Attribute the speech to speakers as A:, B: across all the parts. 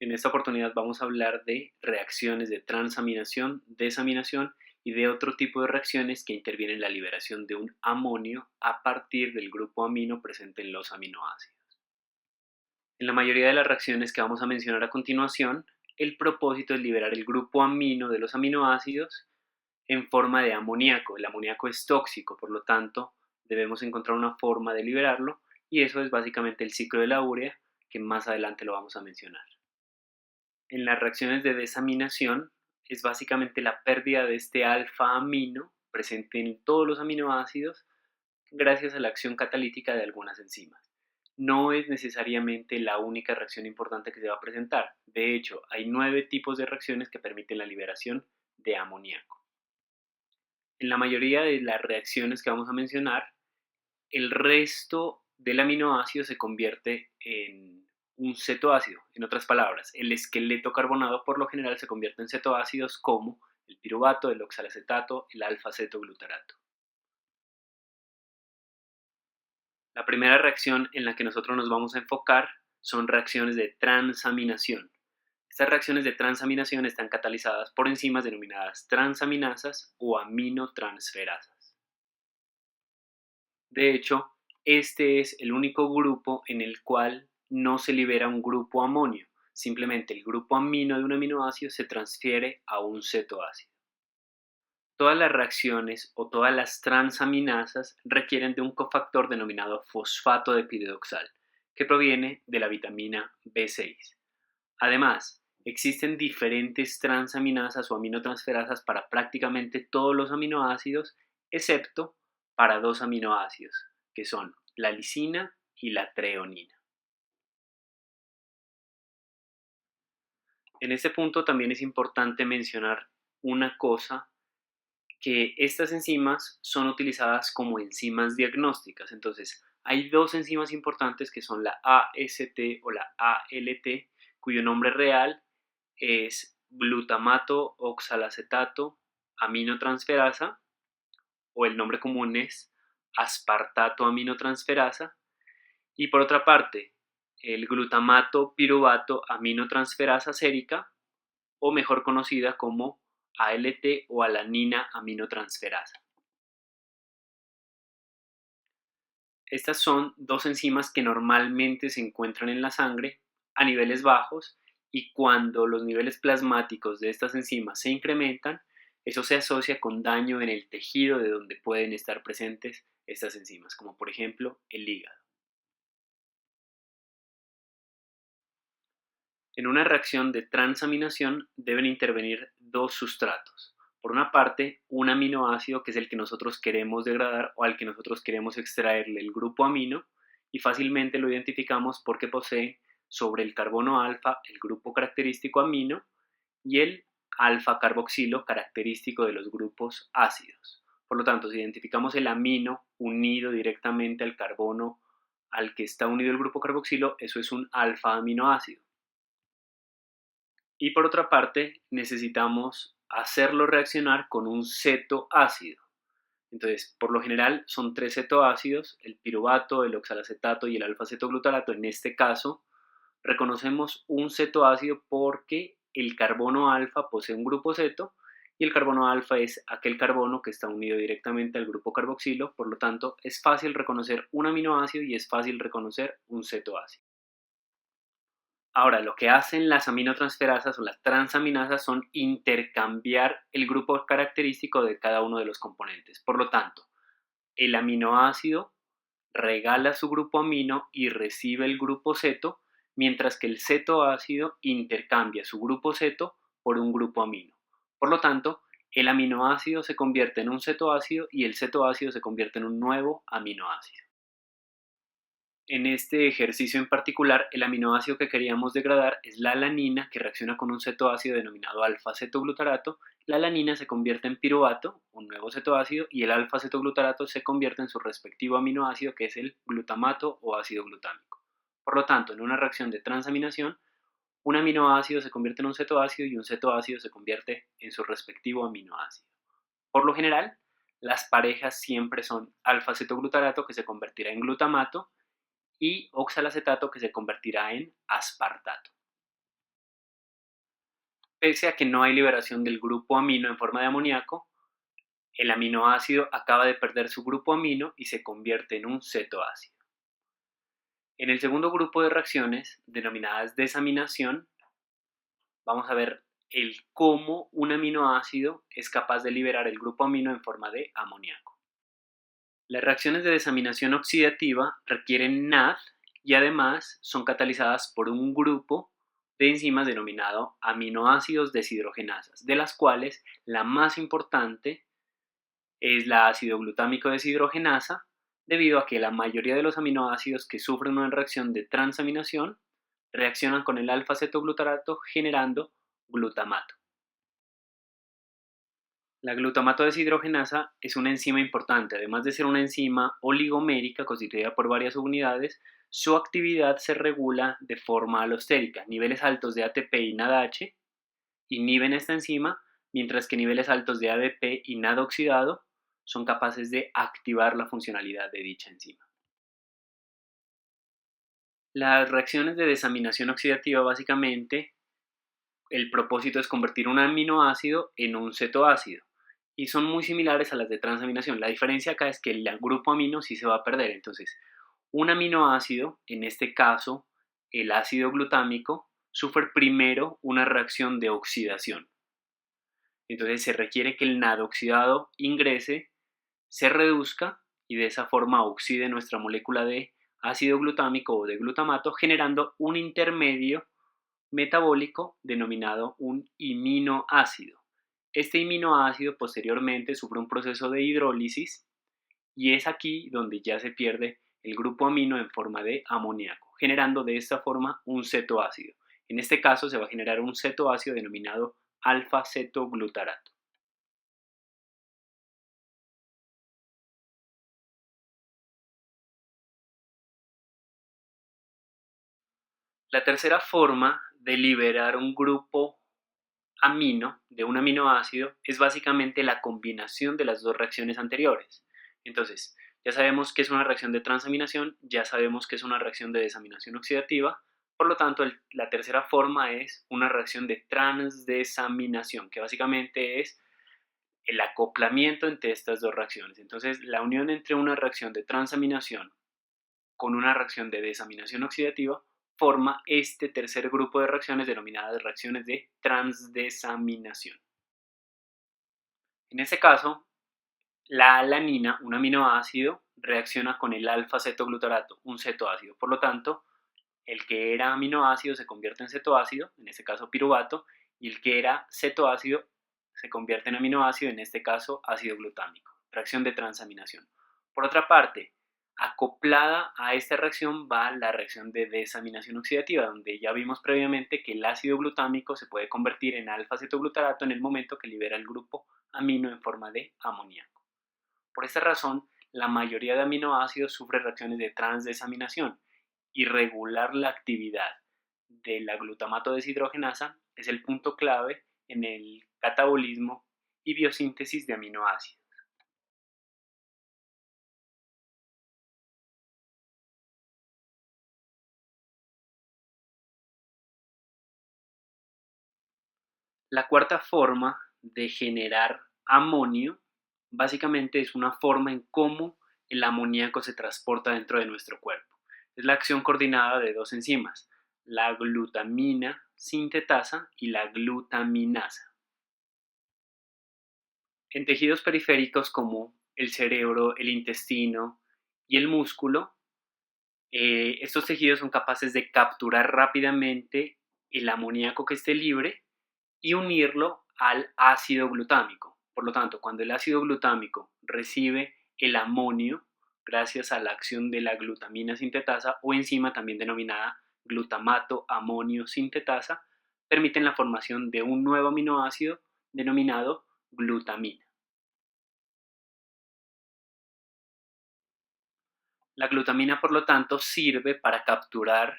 A: En esta oportunidad vamos a hablar de reacciones de transaminación, desaminación y de otro tipo de reacciones que intervienen en la liberación de un amonio a partir del grupo amino presente en los aminoácidos. En la mayoría de las reacciones que vamos a mencionar a continuación, el propósito es liberar el grupo amino de los aminoácidos en forma de amoníaco. El amoníaco es tóxico, por lo tanto, debemos encontrar una forma de liberarlo y eso es básicamente el ciclo de la urea, que más adelante lo vamos a mencionar. En las reacciones de desaminación es básicamente la pérdida de este alfa amino presente en todos los aminoácidos gracias a la acción catalítica de algunas enzimas. No es necesariamente la única reacción importante que se va a presentar. De hecho, hay 9 tipos de reacciones que permiten la liberación de amoníaco. En la mayoría de las reacciones que vamos a mencionar, el resto del aminoácido se convierte en un cetoácido. En otras palabras, el esqueleto carbonado por lo general se convierte en cetoácidos como el piruvato, el oxalacetato, el alfa-cetoglutarato. La primera reacción en la que nosotros nos vamos a enfocar son reacciones de transaminación. Estas reacciones de transaminación están catalizadas por enzimas denominadas transaminasas o aminotransferasas. De hecho, este es el único grupo en el cual no se libera un grupo amonio. Simplemente el grupo amino de un aminoácido se transfiere a un cetoácido. Todas las reacciones o todas las transaminasas requieren de un cofactor denominado fosfato de piridoxal, que proviene de la vitamina B6. Además, existen diferentes transaminasas o aminotransferasas para prácticamente todos los aminoácidos, excepto para 2 aminoácidos, que son la lisina y la treonina. En este punto también es importante mencionar una cosa, que estas enzimas son utilizadas como enzimas diagnósticas. Entonces, hay 2 enzimas importantes que son la AST o la ALT, cuyo nombre real es glutamato oxalacetato aminotransferasa, o el nombre común es aspartato aminotransferasa, y por otra parte, el glutamato piruvato aminotransferasa sérica, o mejor conocida como ALT o alanina aminotransferasa. Estas son 2 enzimas que normalmente se encuentran en la sangre a niveles bajos, y cuando los niveles plasmáticos de estas enzimas se incrementan, eso se asocia con daño en el tejido de donde pueden estar presentes estas enzimas, como por ejemplo el hígado. En una reacción de transaminación deben intervenir 2 sustratos. Por una parte, un aminoácido, que es el que nosotros queremos degradar o al que nosotros queremos extraerle el grupo amino, y fácilmente lo identificamos porque posee sobre el carbono alfa el grupo característico amino y el alfa carboxilo característico de los grupos ácidos. Por lo tanto, si identificamos el amino unido directamente al carbono al que está unido el grupo carboxilo, eso es un alfa aminoácido. Y por otra parte, necesitamos hacerlo reaccionar con un cetoácido. Entonces, por lo general son 3 cetoácidos, el piruvato, el oxalacetato y el alfa-cetoglutarato. En este caso, reconocemos un cetoácido porque el carbono alfa posee un grupo ceto y el carbono alfa es aquel carbono que está unido directamente al grupo carboxilo. Por lo tanto, es fácil reconocer un aminoácido y es fácil reconocer un cetoácido. Ahora, lo que hacen las aminotransferasas o las transaminasas son intercambiar el grupo característico de cada uno de los componentes. Por lo tanto, el aminoácido regala su grupo amino y recibe el grupo ceto, mientras que el cetoácido intercambia su grupo ceto por un grupo amino. Por lo tanto, el aminoácido se convierte en un cetoácido y el cetoácido se convierte en un nuevo aminoácido. En este ejercicio en particular, el aminoácido que queríamos degradar es la alanina, que reacciona con un cetoácido denominado alfa-cetoglutarato. La alanina se convierte en piruvato, un nuevo cetoácido, y el alfa-cetoglutarato se convierte en su respectivo aminoácido, que es el glutamato o ácido glutámico. Por lo tanto, en una reacción de transaminación, un aminoácido se convierte en un cetoácido y un cetoácido se convierte en su respectivo aminoácido. Por lo general, las parejas siempre son alfa-cetoglutarato, que se convertirá en glutamato, y oxalacetato, que se convertirá en aspartato. Pese a que no hay liberación del grupo amino en forma de amoníaco, el aminoácido acaba de perder su grupo amino y se convierte en un cetoácido. En el segundo grupo de reacciones, denominadas desaminación, vamos a ver el cómo un aminoácido es capaz de liberar el grupo amino en forma de amoníaco. Las reacciones de desaminación oxidativa requieren NAD y además son catalizadas por un grupo de enzimas denominado aminoácidos deshidrogenasas, de las cuales la más importante es la ácido glutámico deshidrogenasa, debido a que la mayoría de los aminoácidos que sufren una reacción de transaminación reaccionan con el alfa-cetoglutarato generando glutamato. La glutamato deshidrogenasa es una enzima importante, además de ser una enzima oligomérica constituida por varias unidades, su actividad se regula de forma alostérica. Niveles altos de ATP y NADH inhiben esta enzima, mientras que niveles altos de ADP y NAD oxidado son capaces de activar la funcionalidad de dicha enzima. Las reacciones de desaminación oxidativa básicamente el propósito es convertir un aminoácido en un cetoácido y son muy similares a las de transaminación. La diferencia acá es que el grupo amino sí se va a perder. Entonces, un aminoácido, en este caso el ácido glutámico, sufre primero una reacción de oxidación. Entonces se requiere que el NAD oxidado ingrese, se reduzca y de esa forma oxide nuestra molécula de ácido glutámico o de glutamato, generando un intermedio metabólico denominado un iminoácido. Este iminoácido posteriormente sufre un proceso de hidrólisis y es aquí donde ya se pierde el grupo amino en forma de amoníaco, generando de esta forma un cetoácido. En este caso se va a generar un cetoácido denominado alfa-cetoglutarato. La tercera forma de liberar un grupo amino de un aminoácido es básicamente la combinación de las dos reacciones anteriores. Entonces, ya sabemos que es una reacción de transaminación, ya sabemos que es una reacción de desaminación oxidativa, por lo tanto, la tercera forma es una reacción de transdesaminación, que básicamente es el acoplamiento entre estas dos reacciones. Entonces, la unión entre una reacción de transaminación con una reacción de desaminación oxidativa forma este tercer grupo de reacciones denominadas reacciones de transdesaminación. En este caso, la alanina, un aminoácido, reacciona con el alfa-cetoglutarato, un cetoácido. Por lo tanto, el que era aminoácido se convierte en cetoácido, en este caso piruvato, y el que era cetoácido se convierte en aminoácido, en este caso ácido glutámico. Reacción de transaminación. Por otra parte, acoplada a esta reacción va la reacción de desaminación oxidativa, donde ya vimos previamente que el ácido glutámico se puede convertir en alfa-cetoglutarato en el momento que libera el grupo amino en forma de amoníaco. Por esta razón, la mayoría de aminoácidos sufre reacciones de transdesaminación y regular la actividad de la glutamato deshidrogenasa es el punto clave en el catabolismo y biosíntesis de aminoácidos. La cuarta forma de generar amonio básicamente es una forma en cómo el amoníaco se transporta dentro de nuestro cuerpo. Es la acción coordinada de dos enzimas, la glutamina sintetasa y la glutaminasa. En tejidos periféricos como el cerebro, el intestino y el músculo, estos tejidos son capaces de capturar rápidamente el amoníaco que esté libre y unirlo al ácido glutámico. Por lo tanto, cuando el ácido glutámico recibe el amonio, gracias a la acción de la glutamina sintetasa o enzima también denominada glutamato amonio sintetasa, permiten la formación de un nuevo aminoácido denominado glutamina. La glutamina, por lo tanto, sirve para capturar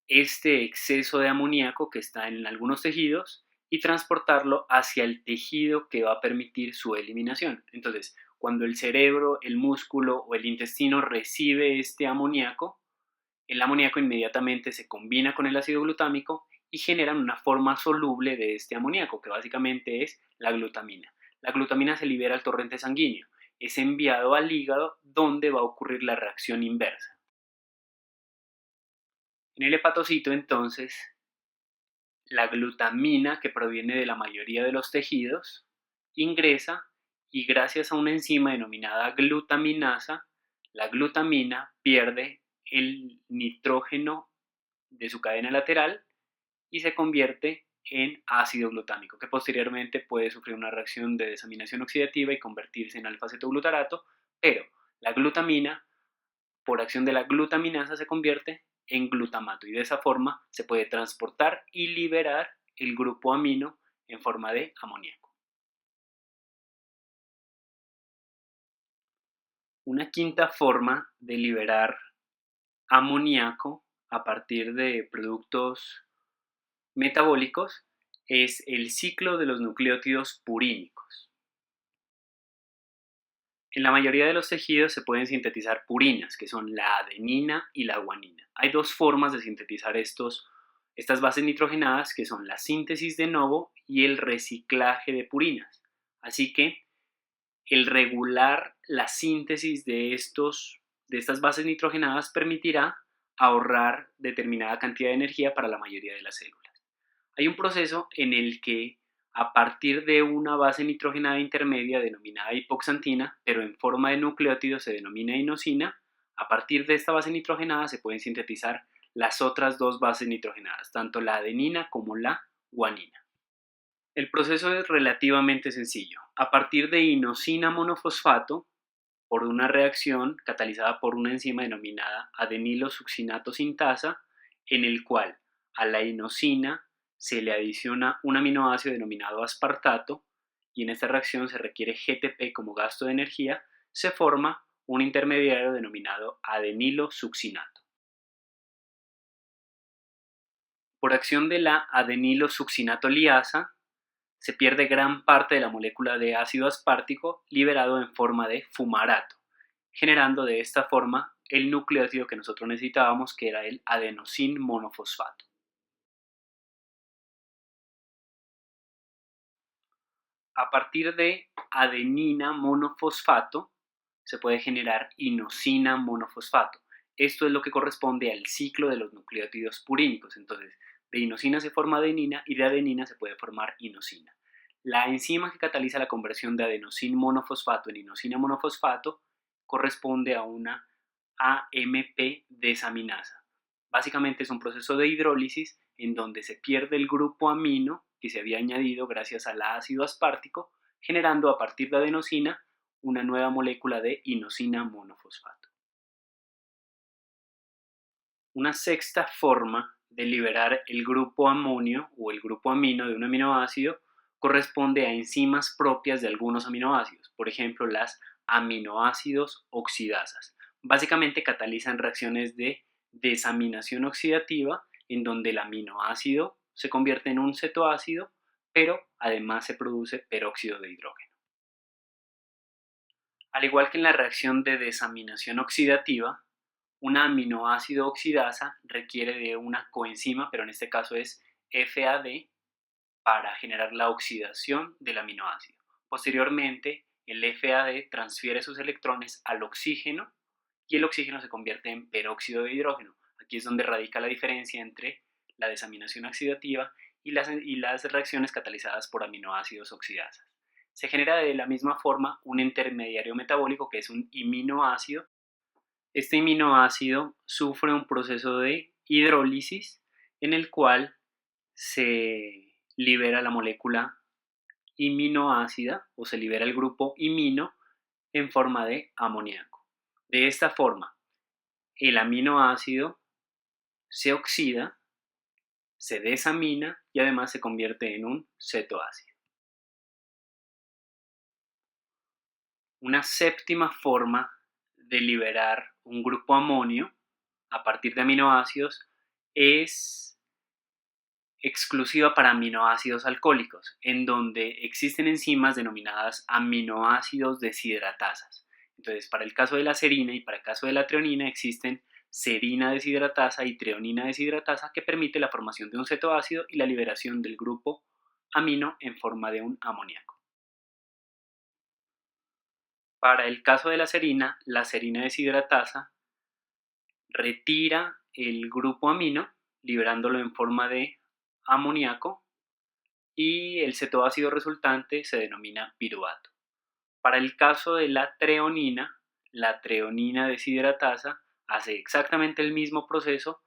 A: este exceso de amoníaco que está en algunos tejidos y transportarlo hacia el tejido que va a permitir su eliminación. Entonces, cuando el cerebro, el músculo o el intestino recibe este amoníaco, el amoníaco inmediatamente se combina con el ácido glutámico y generan una forma soluble de este amoníaco, que básicamente es la glutamina. La glutamina se libera al torrente sanguíneo, es enviado al hígado donde va a ocurrir la reacción inversa. En el hepatocito, entonces, la glutamina, que proviene de la mayoría de los tejidos, ingresa y gracias a una enzima denominada glutaminasa, la glutamina pierde el nitrógeno de su cadena lateral y se convierte en ácido glutámico, que posteriormente puede sufrir una reacción de desaminación oxidativa y convertirse en alfa-cetoglutarato, pero la glutamina, por acción de la glutaminasa, se convierte en glutamato y de esa forma se puede transportar y liberar el grupo amino en forma de amoníaco. Una quinta forma de liberar amoníaco a partir de productos metabólicos es el ciclo de los nucleótidos purínicos. En la mayoría de los tejidos se pueden sintetizar purinas, que son la adenina y la guanina. Hay dos formas de sintetizar estas bases nitrogenadas, que son la síntesis de novo y el reciclaje de purinas. Así que el regular la síntesis de estas bases nitrogenadas permitirá ahorrar determinada cantidad de energía para la mayoría de las células. Hay un proceso en el que a partir de una base nitrogenada intermedia denominada hipoxantina, pero en forma de nucleótido se denomina inosina, a partir de esta base nitrogenada se pueden sintetizar las otras dos bases nitrogenadas, tanto la adenina como la guanina. El proceso es relativamente sencillo. A partir de inosina monofosfato, por una reacción catalizada por una enzima denominada adenilosuccinato sintasa, en el cual a la inosina se le adiciona un aminoácido denominado aspartato y en esta reacción se requiere GTP como gasto de energía, se forma un intermediario denominado adenilosuccinato. Por acción de la adenilosuccinato liasa se pierde gran parte de la molécula de ácido aspartico liberado en forma de fumarato, generando de esta forma el nucleótido que nosotros necesitábamos, que era el adenosin monofosfato. A partir de adenina monofosfato se puede generar inosina monofosfato. Esto es lo que corresponde al ciclo de los nucleótidos purínicos. Entonces, de inosina se forma adenina y de adenina se puede formar inosina. La enzima que cataliza la conversión de adenosin monofosfato en inosina monofosfato corresponde a una AMP desaminasa. Básicamente es un proceso de hidrólisis en donde se pierde el grupo amino que se había añadido gracias al ácido aspartico, generando a partir de adenosina una nueva molécula de inosina monofosfato. Una sexta forma de liberar el grupo amonio o el grupo amino de un aminoácido corresponde a enzimas propias de algunos aminoácidos, por ejemplo las aminoácidos oxidasas. Básicamente catalizan reacciones de desaminación oxidativa en donde el aminoácido se convierte en un cetoácido, pero además se produce peróxido de hidrógeno. Al igual que en la reacción de desaminación oxidativa, un aminoácido oxidasa requiere de una coenzima, pero en este caso es FAD, para generar la oxidación del aminoácido. Posteriormente, el FAD transfiere sus electrones al oxígeno y el oxígeno se convierte en peróxido de hidrógeno. Aquí es donde radica la diferencia entre la desaminación oxidativa y las reacciones catalizadas por aminoácidos oxidasas. Se genera de la misma forma un intermediario metabólico que es un iminoácido. Este aminoácido sufre un proceso de hidrólisis en el cual se libera la molécula iminoácida o se libera el grupo imino en forma de amoníaco. De esta forma, el aminoácido se oxida, se desamina y además se convierte en un cetoácido. Una séptima forma de liberar un grupo amonio a partir de aminoácidos es exclusiva para aminoácidos alcohólicos, en donde existen enzimas denominadas aminoácidos deshidratasas. Entonces, para el caso de la serina y para el caso de la treonina existen serina deshidratasa y treonina deshidratasa, que permite la formación de un cetoácido y la liberación del grupo amino en forma de un amoníaco. Para el caso de la serina deshidratasa retira el grupo amino, liberándolo en forma de amoníaco, y el cetoácido resultante se denomina piruvato. Para el caso de la treonina deshidratasa hace exactamente el mismo proceso,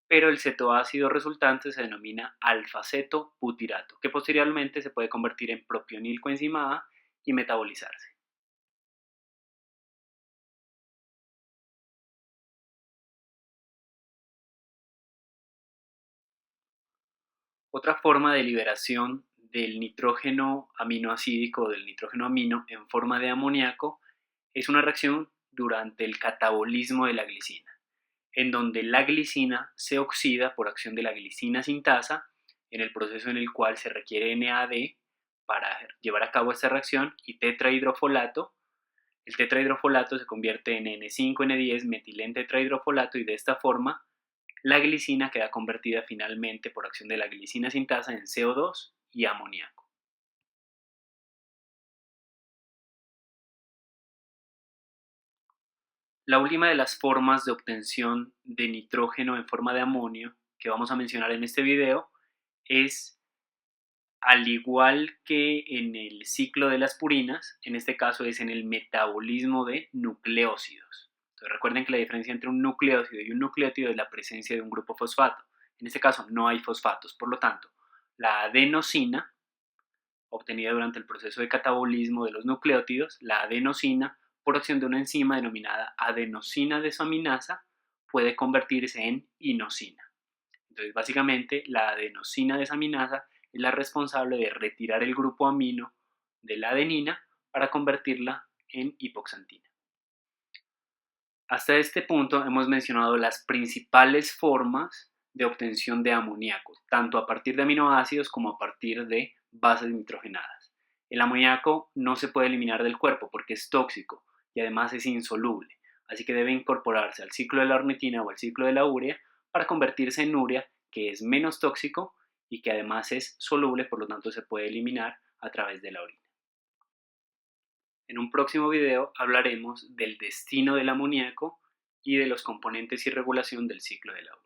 A: pero el cetoácido resultante se denomina alfa-cetobutirato, que posteriormente se puede convertir en propionilcoenzima A y metabolizarse. Otra forma de liberación del nitrógeno aminoacídico o del nitrógeno amino en forma de amoníaco es una reacción durante el catabolismo de la glicina, en donde la glicina se oxida por acción de la glicina sintasa, en el proceso en el cual se requiere NAD para llevar a cabo esta reacción, y tetrahidrofolato. El tetrahidrofolato se convierte en N5N10 metilentetrahidrofolato, y de esta forma la glicina queda convertida finalmente por acción de la glicina sintasa en CO2 y amoníaco. La última de las formas de obtención de nitrógeno en forma de amonio que vamos a mencionar en este video es, al igual que en el ciclo de las purinas, en este caso es en el metabolismo de nucleósidos. Entonces recuerden que la diferencia entre un nucleósido y un nucleótido es la presencia de un grupo fosfato. En este caso no hay fosfatos, por lo tanto, la adenosina, obtenida durante el proceso de catabolismo de los nucleótidos, la adenosina, por acción de una enzima denominada adenosina desaminasa, puede convertirse en inosina. Entonces, básicamente, la adenosina desaminasa es la responsable de retirar el grupo amino de la adenina para convertirla en hipoxantina. Hasta este punto hemos mencionado las principales formas de obtención de amoníaco, tanto a partir de aminoácidos como a partir de bases nitrogenadas. El amoníaco no se puede eliminar del cuerpo porque es tóxico y además es insoluble, así que debe incorporarse al ciclo de la ornitina o al ciclo de la urea para convertirse en urea, que es menos tóxico y que además es soluble, por lo tanto se puede eliminar a través de la orina. En un próximo video hablaremos del destino del amoníaco y de los componentes y regulación del ciclo del agua.